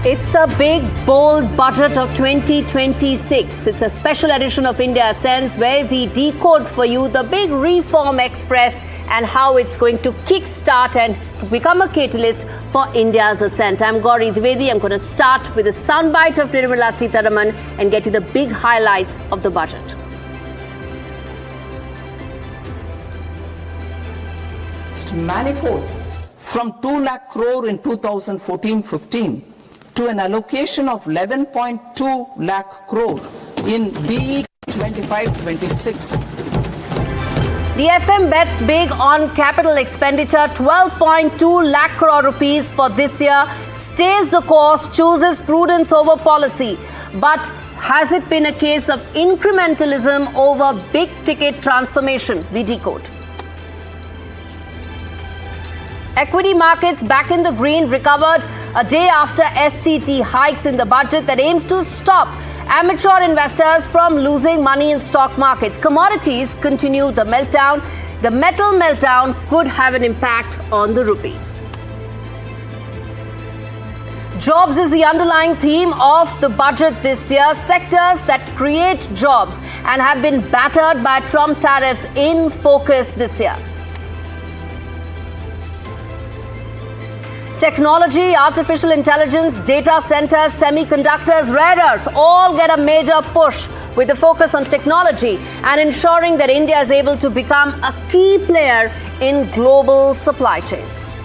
It's the big, bold budget of 2026. It's a special edition of India Sense where we decode for you the big reform express and how it's going to kickstart and become a catalyst for India's ascent. I'm Gauri Dwivedi. I'm going to start with a soundbite of Nirmala Sitharaman and get to the big highlights of the budget. Manifold from 2 lakh crore in 2014-15 to an allocation of 11.2 lakh crore in BE 25-26. The FM bets big on capital expenditure, 12.2 lakh crore rupees for this year, stays the course, chooses prudence over policy. But has it been a case of incrementalism over big ticket transformation? We decode. Equity markets back in the green, recovered a day after STT hikes in the budget that aims to stop amateur investors from losing money in stock markets. Commodities continue the meltdown. The metal meltdown could have an impact on the rupee. Jobs is the underlying theme of the budget this year. Sectors that create jobs and have been battered by Trump tariffs in focus this year. Technology, artificial intelligence, data centers, semiconductors, rare earth all get a major push with the focus on technology and ensuring that India is able to become a key player in global supply chains.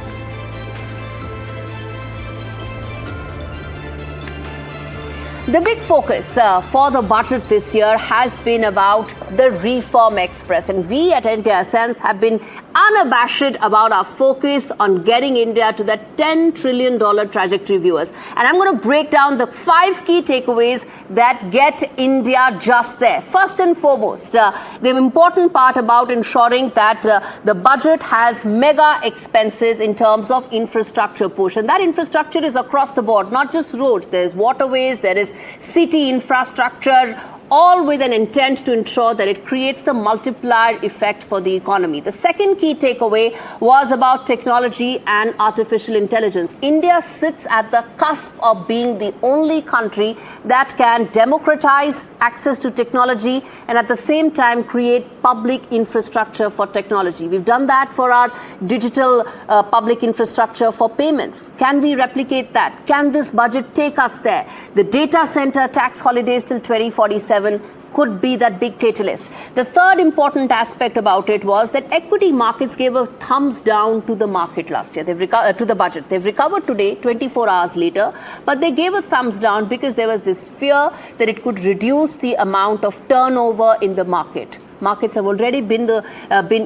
The big focus for the budget this year has been about the Reform Express, and we at India Sense have been unabashed about our focus on getting India to that $10 trillion trajectory, viewers. And I'm going to break down the 5 key takeaways that get India just there. First and foremost, the important part about ensuring that the budget has mega expenses in terms of infrastructure push. And that infrastructure is across the board, not just roads. There's waterways, there is city infrastructure, all with an intent to ensure that it creates the multiplier effect for the economy. The second key takeaway was about technology and artificial intelligence. India sits at the cusp of being the only country that can democratize access to technology and at the same time create public infrastructure for technology. We've done that for our digital public infrastructure for payments. Can we replicate that? Can this budget take us there? The data center tax holidays till 2047 could be that big catalyst. The third important aspect about it was that equity markets gave a thumbs down to the market last year. To the budget. They've recovered today, 24 hours later, but they gave a thumbs down because there was this fear that it could reduce the amount of turnover in the market. Markets have already been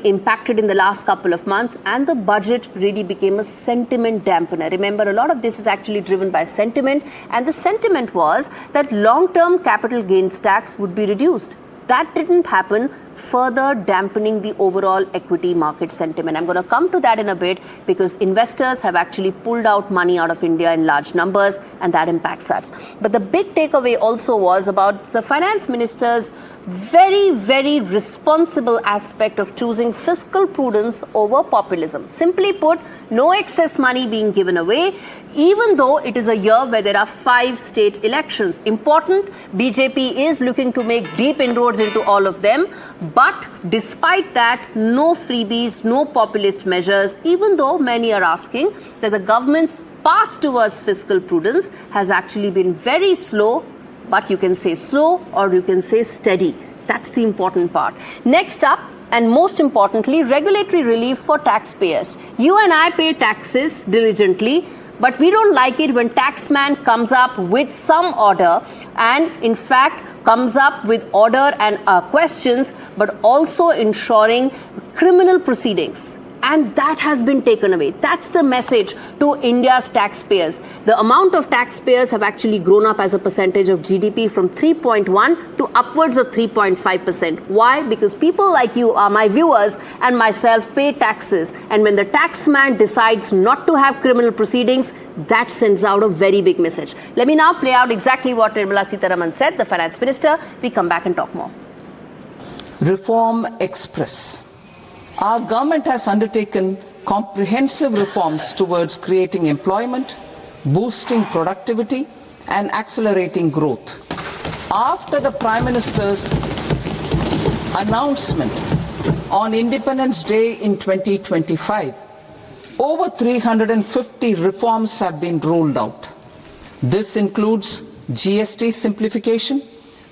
impacted in the last couple of months, and the budget really became a sentiment dampener. Remember, a lot of this is actually driven by sentiment, and the sentiment was that long-term capital gains tax would be reduced. That didn't happen, further dampening the overall equity market sentiment. I'm going to come to that in a bit because investors have actually pulled out money out of India in large numbers, and that impacts us. But the big takeaway also was about the finance minister's very, very responsible aspect of choosing fiscal prudence over populism. Simply put, no excess money being given away, even though it is a year where there are 5 state elections. Important, BJP is looking to make deep inroads into all of them. But despite that, no freebies, no populist measures, even though many are asking that the government's path towards fiscal prudence has actually been very slow, but you can say slow or you can say steady. That's the important part. Next up, and most importantly, regulatory relief for taxpayers. You and I pay taxes diligently, but we don't like it when taxman comes up with some order and in fact comes up with order and questions, but also ensuring criminal proceedings. And that has been taken away. That's the message to India's taxpayers. The amount of taxpayers have actually grown up as a percentage of GDP from 3.1 to upwards of 3.5%. Why? Because people like you are my viewers and myself pay taxes. And when the taxman decides not to have criminal proceedings, that sends out a very big message. Let me now play out exactly what Nirmala Sitharaman said, the finance minister. We come back and talk more. Reform Express. Our government has undertaken comprehensive reforms towards creating employment, boosting productivity and accelerating growth. After the Prime Minister's announcement on Independence Day in 2025, over 350 reforms have been rolled out. This includes GST simplification,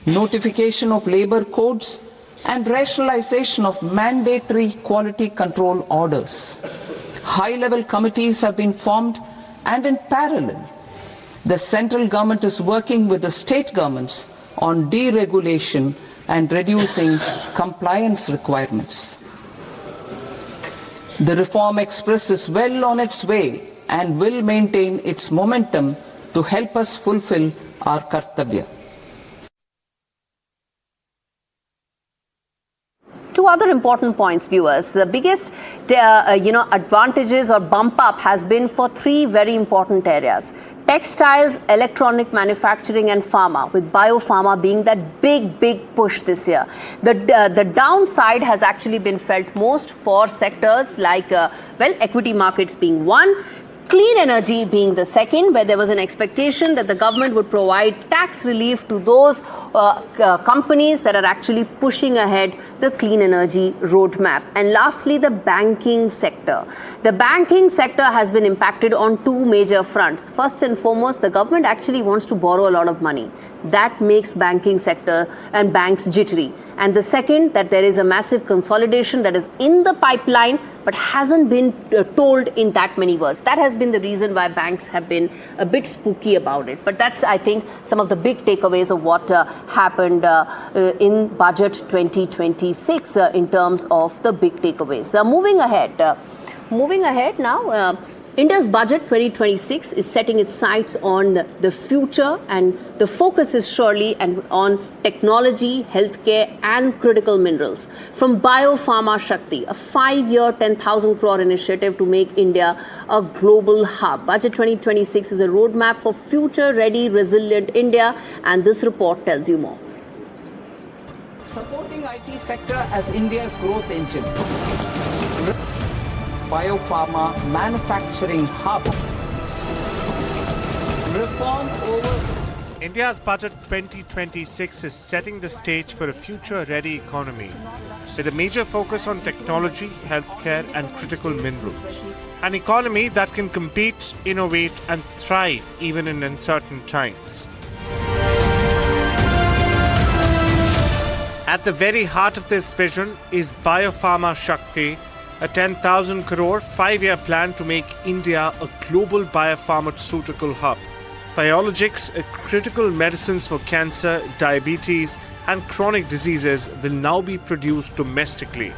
notification of labor codes, and rationalization of mandatory quality control orders. High-level committees have been formed, and in parallel, the central government is working with the state governments on deregulation and reducing compliance requirements. The Reform Express is well on its way and will maintain its momentum to help us fulfill our kartavya. Two other important points, viewers. The biggest, advantages or bump up has been for three very important areas: textiles, electronic manufacturing, and pharma, with biopharma being that big push this year. The downside has actually been felt most for sectors like, equity markets being one, clean energy being the second, where there was an expectation that the government would provide tax relief to those companies that are actually pushing ahead the clean energy roadmap. And lastly, the banking sector. The banking sector has been impacted on two major fronts. First and foremost, the government actually wants to borrow a lot of money. That makes banking sector and banks jittery. And the second, that there is a massive consolidation that is in the pipeline but hasn't been told in that many words. That has been the reason why banks have been a bit spooky about it. But that's, I think, some of the big takeaways of what happened in Budget 2026 in terms of the big takeaways. Moving ahead now, India's Budget 2026 is setting its sights on the future, and the focus is surely on technology, healthcare, and critical minerals. From Biopharma Shakti, a 5-year, 10,000 crore initiative to make India a global hub. Budget 2026 is a roadmap for future-ready, resilient India, and this report tells you more. Supporting IT sector as India's growth engine. Biopharma manufacturing hub. Reform over. India's Budget 2026 is setting the stage for a future-ready economy with a major focus on technology, healthcare, and critical minerals. An economy that can compete, innovate, and thrive even in uncertain times. At the very heart of this vision is Biopharma Shakti, a 10,000 crore 5-year plan to make India a global biopharmaceutical hub. Biologics, critical medicines for cancer, diabetes, and chronic diseases will now be produced domestically.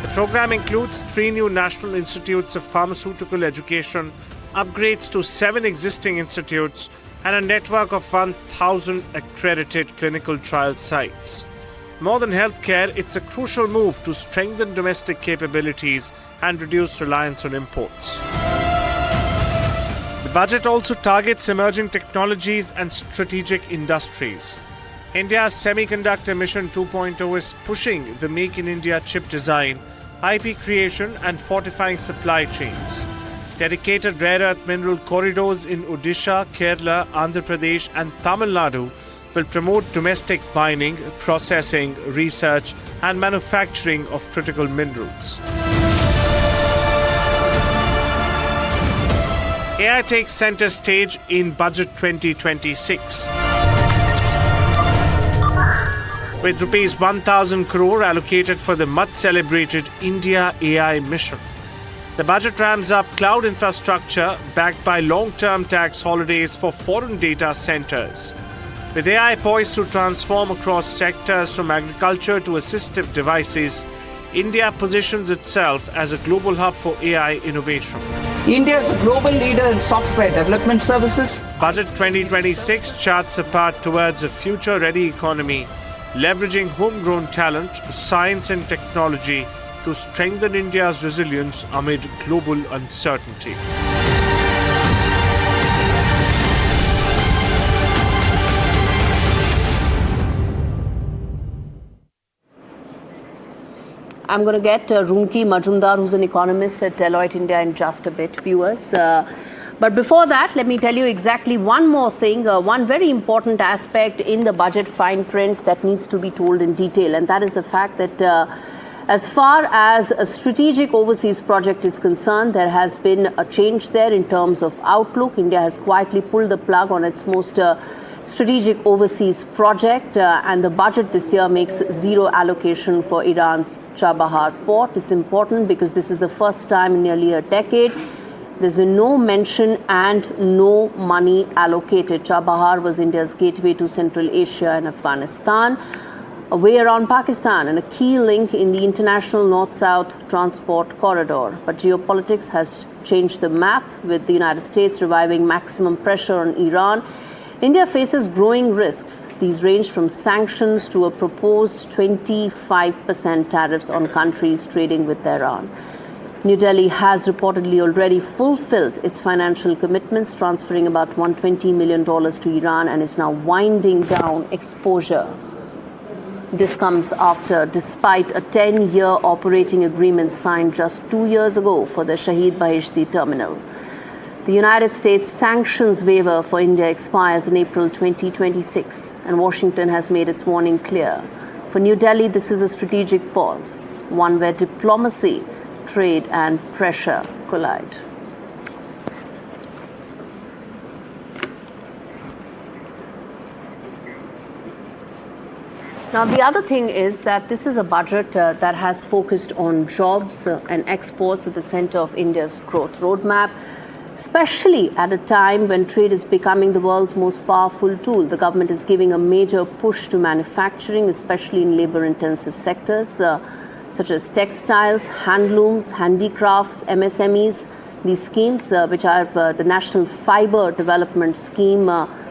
The program includes 3 new National Institutes of Pharmaceutical Education, upgrades to 7 existing institutes, and a network of 1,000 accredited clinical trial sites. More than healthcare, it's a crucial move to strengthen domestic capabilities and reduce reliance on imports. The budget also targets emerging technologies and strategic industries. India's Semiconductor Mission 2.0 is pushing the Make in India chip design, IP creation, and fortifying supply chains. Dedicated rare earth mineral corridors in Odisha, Kerala, Andhra Pradesh, and Tamil Nadu will promote domestic mining, processing, research, and manufacturing of critical minerals. AI takes center stage in Budget 2026. With rupees 1,000 crore allocated for the much-celebrated India AI mission. The budget ramps up cloud infrastructure backed by long-term tax holidays for foreign data centers. With AI poised to transform across sectors from agriculture to assistive devices, India positions itself as a global hub for AI innovation. India is a global leader in software development services. Budget 2026 charts a path towards a future-ready economy, leveraging homegrown talent, science and technology to strengthen India's resilience amid global uncertainty. I'm going to get Roonki Majumdar, who's an economist at Deloitte India, in just a bit, viewers. But before that, let me tell you exactly one more thing, one very important aspect in the budget fine print that needs to be told in detail, and that is the fact that as far as a strategic overseas project is concerned, there has been a change there in terms of outlook. India has quietly pulled the plug on its most strategic overseas project, and the budget this year makes zero allocation for Iran's Chabahar port. It's important because this is the first time in nearly a decade there's been no mention and no money allocated. Chabahar was India's gateway to Central Asia and Afghanistan, a way around Pakistan, and a key link in the international north-south transport corridor. But geopolitics has changed the math, with the United States reviving maximum pressure on Iran. India faces growing risks. These range from sanctions to a proposed 25% tariffs on countries trading with Iran. New Delhi has reportedly already fulfilled its financial commitments, transferring about $120 million to Iran, and is now winding down exposure. This comes after, despite a 10-year operating agreement signed just 2 years ago for the Shahid Bahishti terminal. The United States sanctions waiver for India expires in April 2026, and Washington has made its warning clear. For New Delhi, this is a strategic pause, one where diplomacy, trade and pressure collide. Now, the other thing is that this is a budget that has focused on jobs and exports at the center of India's growth roadmap, especially at a time when trade is becoming the world's most powerful tool. The government is giving a major push to manufacturing, especially in labor-intensive sectors, such as textiles, handlooms, handicrafts, MSMEs. These schemes, which are the National Fiber Development Scheme,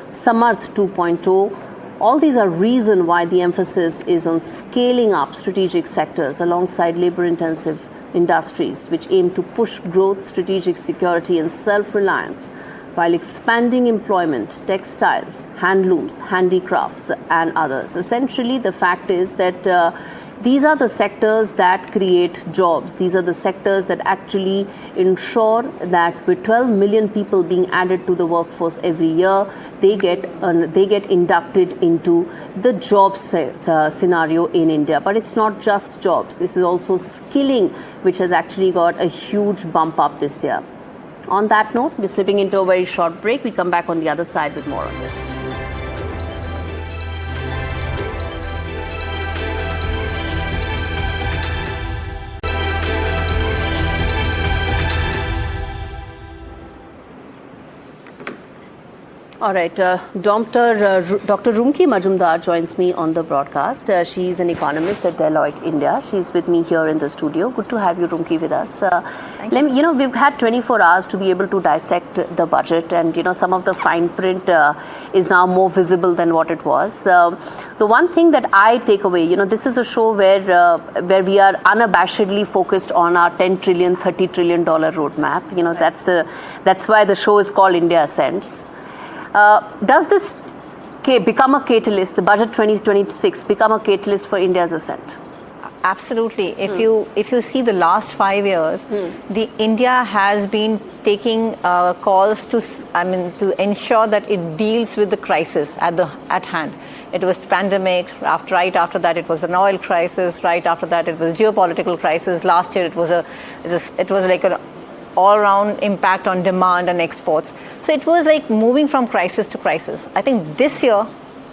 Samarth 2.0, all these are reason why the emphasis is on scaling up strategic sectors alongside labor-intensive industries, which aim to push growth, strategic security and self-reliance while expanding employment, textiles, handlooms, handicrafts and others. Essentially, the fact is that these are the sectors that create jobs. These are the sectors that actually ensure that with 12 million people being added to the workforce every year, they get inducted into the jobs scenario in India. But it's not just jobs. This is also skilling, which has actually got a huge bump up this year. On that note, we're slipping into a very short break. We come back on the other side with more on this. All right, Dr. Rumki Majumdar joins me on the broadcast. She's an economist at Deloitte India. She's with me here in the studio. Good to have you, Rumki, with us. We've had 24 hours to be able to dissect the budget, and some of the fine print is now more visible than what it was. The one thing that I take away, this is a show where we are unabashedly focused on our $10 trillion, $30 trillion roadmap. That's why the show is called India Ascends. Does this become a catalyst, the budget 2026 become a catalyst for India's ascent? Absolutely. If you see the last 5 years, the India has been taking calls to ensure that it deals with the crisis at hand. It was pandemic. Right after that, it was an oil crisis. Right after that, it was a geopolitical crisis. Last year, it was like an all-round impact on demand and exports. So it was like moving from crisis to crisis. I think this year,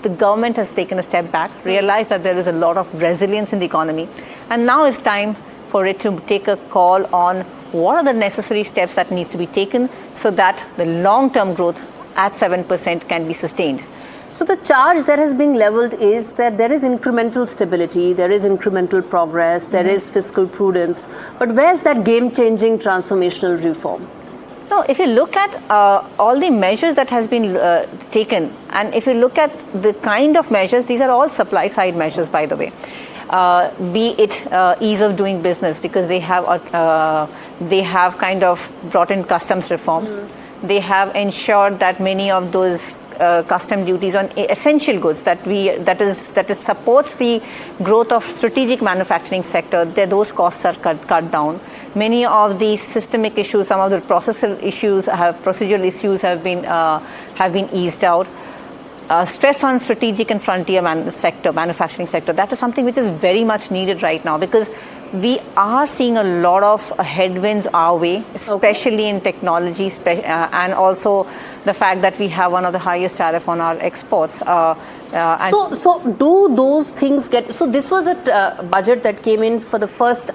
the government has taken a step back, realized that there is a lot of resilience in the economy, and now it's time for it to take a call on what are the necessary steps that needs to be taken so that the long-term growth at 7% can be sustained. So the charge that has been leveled is that there is incremental stability, there is incremental progress, there is fiscal prudence, but where's that game-changing transformational reform? No, if you look at all the measures that has been taken, and if you look at the kind of measures, these are all supply-side measures, by the way. Be it ease of doing business, because they have kind of brought in customs reforms. They have ensured that many of those custom duties on essential goods that supports the growth of strategic manufacturing sector. Those costs are cut down. Many of the systemic issues, some of the procedural issues have been eased out. Stress on strategic and frontier manufacturing sector. That is something which is very much needed right now, because we are seeing a lot of headwinds our way, especially in technology, and also the fact that we have one of the highest tariff on our exports. So do those things get? So this was a budget that came in for the first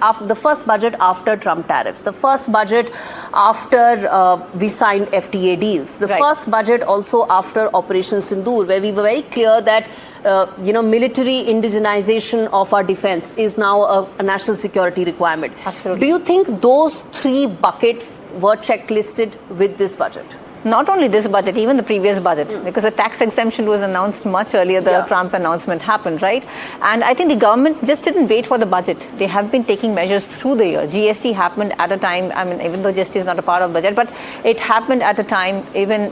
budget after Trump tariffs, the first budget after we signed FTA deals, the first budget also after Operation Sindoor, where we were very clear that military indigenization of our defense is now a national security requirement. Absolutely. Do you think those three buckets were checklisted with this budget? Not only this budget, even the previous budget, because the tax exemption was announced much earlier. The Trump announcement happened, right? And I think the government just didn't wait for the budget. They have been taking measures through the year. GST happened at a time, even though GST is not a part of budget, but it happened at a time even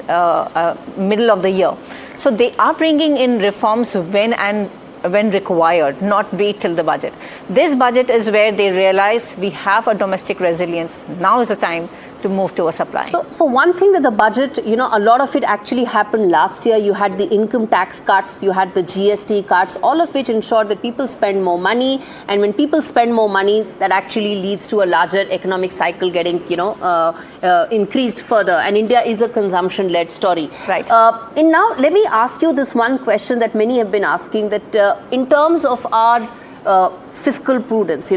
middle of the year. So they are bringing in reforms when required, not wait till the budget. This budget is where they realize we have a domestic resilience. Now is the time to move to a supply. So one thing that the budget, a lot of it actually happened last year. You had the income tax cuts, you had the GST cuts, all of which ensured that people spend more money. And when people spend more money, that actually leads to a larger economic cycle getting, increased further. And India is a consumption-led story. Right. And now let me ask you this one question that many have been asking, that in terms of our fiscal prudence,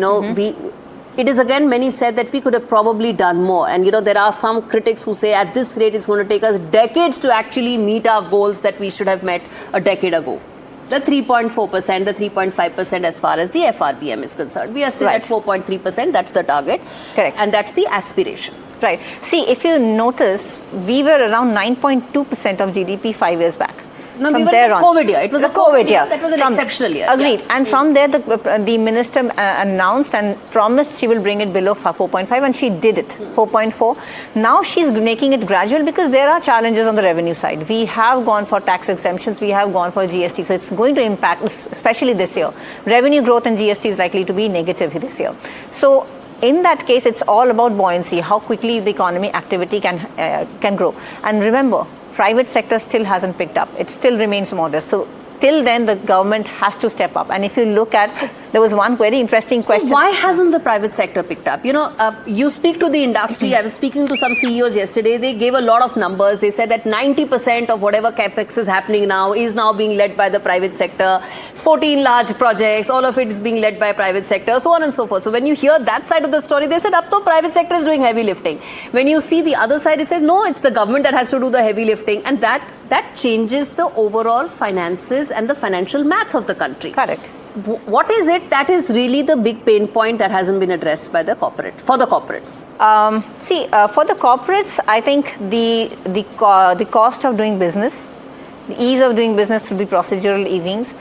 it is again, many said that we could have probably done more. And, there are some critics who say at this rate, it's going to take us decades to actually meet our goals that we should have met a decade ago. The 3.4%, the 3.5% as far as the FRBM is concerned. We are still at 4.3%. That's the target. Correct. And that's the aspiration. Right. See, if you notice, we were around 9.2% of GDP 5 years back. No, we were in the COVID year. It was a COVID year. That was an exceptional year. Agreed. Yeah. And from there, the minister announced and promised she will bring it below 4.5, and she did it, 4.4. Now she's making it gradual because there are challenges on the revenue side. We have gone for tax exemptions. We have gone for GST. So it's going to impact, especially this year. Revenue growth and GST is likely to be negative this year. So in that case, it's all about buoyancy, how quickly the economy activity can grow. And remember, private sector still hasn't picked up. It still remains modest. So till then, the government has to step up. And if you look at, there was one very interesting question. So why hasn't the private sector picked up? You speak to the industry. I was speaking to some CEOs yesterday. They gave a lot of numbers. They said that 90% of whatever capex is happening now is now being led by the private sector. 14 large projects, all of it is being led by private sector, so on and so forth. So when you hear that side of the story, they said, up to private sector is doing heavy lifting. When you see the other side, it says, no, it's the government that has to do the heavy lifting. And that changes the overall finances and the financial math of the country. Correct. What is it that is really the big pain point that hasn't been addressed by the for the corporates? For the corporates, I think the cost of doing business, the ease of doing business through the procedural easings,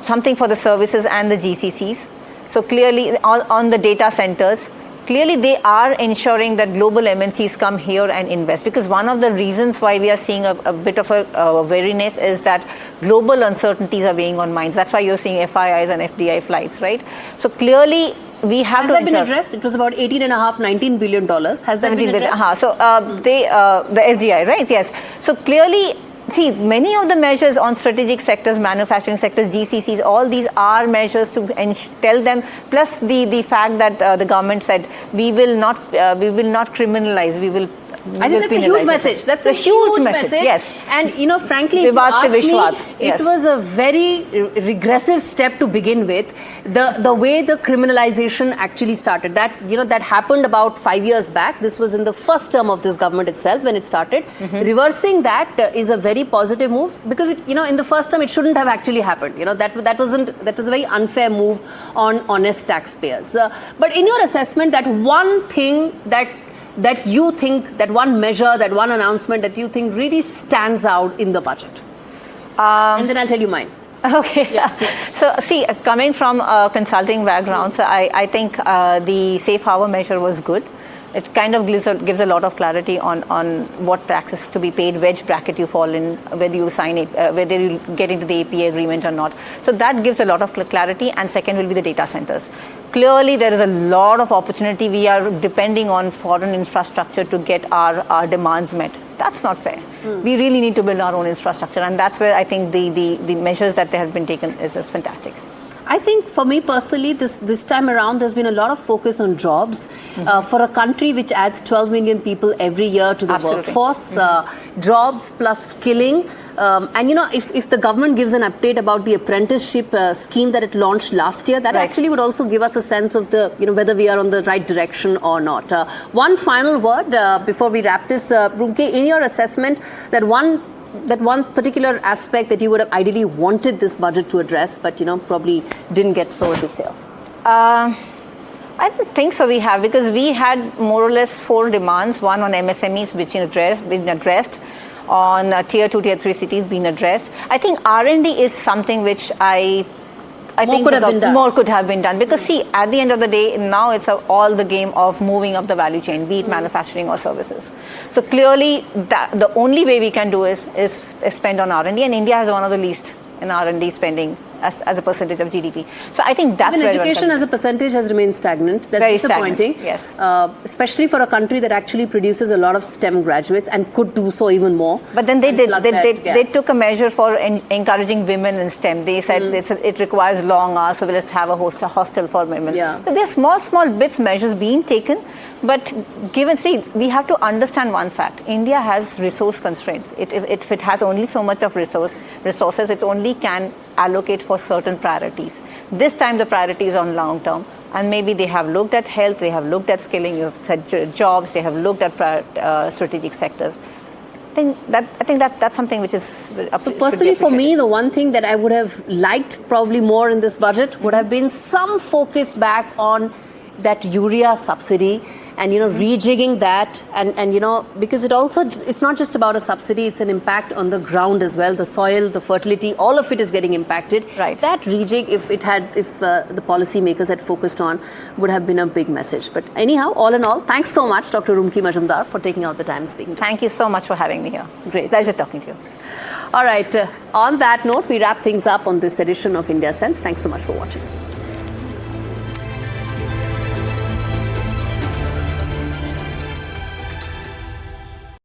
something for the services and the GCCs. So clearly on the data centers, clearly they are ensuring that global MNCs come here and invest, because one of the reasons why we are seeing a bit of a weariness is that global uncertainties are weighing on minds. That's why you're seeing FIIs and FDI flights, right? So clearly we have Has that been addressed? It was about $19 billion. Has that been addressed? So the FDI, right? Yes. So clearly, see, many of the measures on strategic sectors, manufacturing sectors, GCCs, all these are measures to tell them, plus the fact that the government said we will not criminalize, we will I think that's a huge message. That's a huge message. Yes. And, frankly, if you ask me, it was a very regressive step to begin with. The way the criminalization actually started, that happened about 5 years back. This was in the first term of this government itself when it started. Reversing that is a very positive move, because in the first term it shouldn't have actually happened. That was a very unfair move on honest taxpayers. But in your assessment, that one thing that you think, that one measure, that one announcement that you think really stands out in the budget? And then I'll tell you mine. Okay. Yeah. So, see, coming from a consulting background, so I think the safe harbor measure was good. It kind of gives a lot of clarity on what taxes to be paid, which bracket you fall in, whether you whether you get into the APA agreement or not. So that gives a lot of clarity. And second will be the data centers. Clearly, there is a lot of opportunity. We are depending on foreign infrastructure to get our demands met. That's not fair. We really need to build our own infrastructure, and that's where I think the measures that have been taken is fantastic. I think for me personally, this time around, there's been a lot of focus on jobs. For a country which adds 12 million people every year to the Absolutely. workforce, jobs plus skilling. And if the government gives an update about the apprenticeship scheme that it launched last year, that Right. actually would also give us a sense of whether we are on the right direction or not. One final word before we wrap this, Rumke, in your assessment, that one particular aspect that you would have ideally wanted this budget to address, but probably didn't get so this year? I don't think so. We have, because we had more or less 4 demands. One on MSMEs, which been addressed. On tier 2, tier 3 cities being addressed. I think R&D is something which I think more could have been done. Because see, at the end of the day, now it's all the game of moving up the value chain, be it manufacturing or services. So clearly, the only way we can do is spend on R&D, and India has one of the least in R&D spending as a percentage of GDP. So I think that's where education as a percentage has remained stagnant. That's very disappointing. Stagnant, yes. Especially for a country that actually produces a lot of STEM graduates and could do so even more. But then they took a measure for encouraging women in STEM. They said it requires long hours, so let's have a hostel for women. Yeah. So there's small bits, measures being taken. But we have to understand one fact. India has resource constraints. If it has only so much of resources, it only can allocate for certain priorities. This time the priority is on long term, and maybe they have looked at health, they have looked at skilling, you have said jobs, they have looked at strategic sectors. I think that's something which is so personally for me, the one thing that I would have liked probably more in this budget would have been some focus back on that urea subsidy, and rejigging that, and because it's not just about a subsidy, it's an impact on the ground as well, the soil, the fertility, all of it is getting impacted. Right. That rejig, if the policy makers had focused on, would have been a big message. But anyhow, all in all, thanks so much, Dr. Rumki Majumdar, for taking out the time speaking. Thank you so much for having me here. Great. Pleasure talking to you. All right, on that note, we wrap things up on this edition of India Sense. Thanks so much for watching.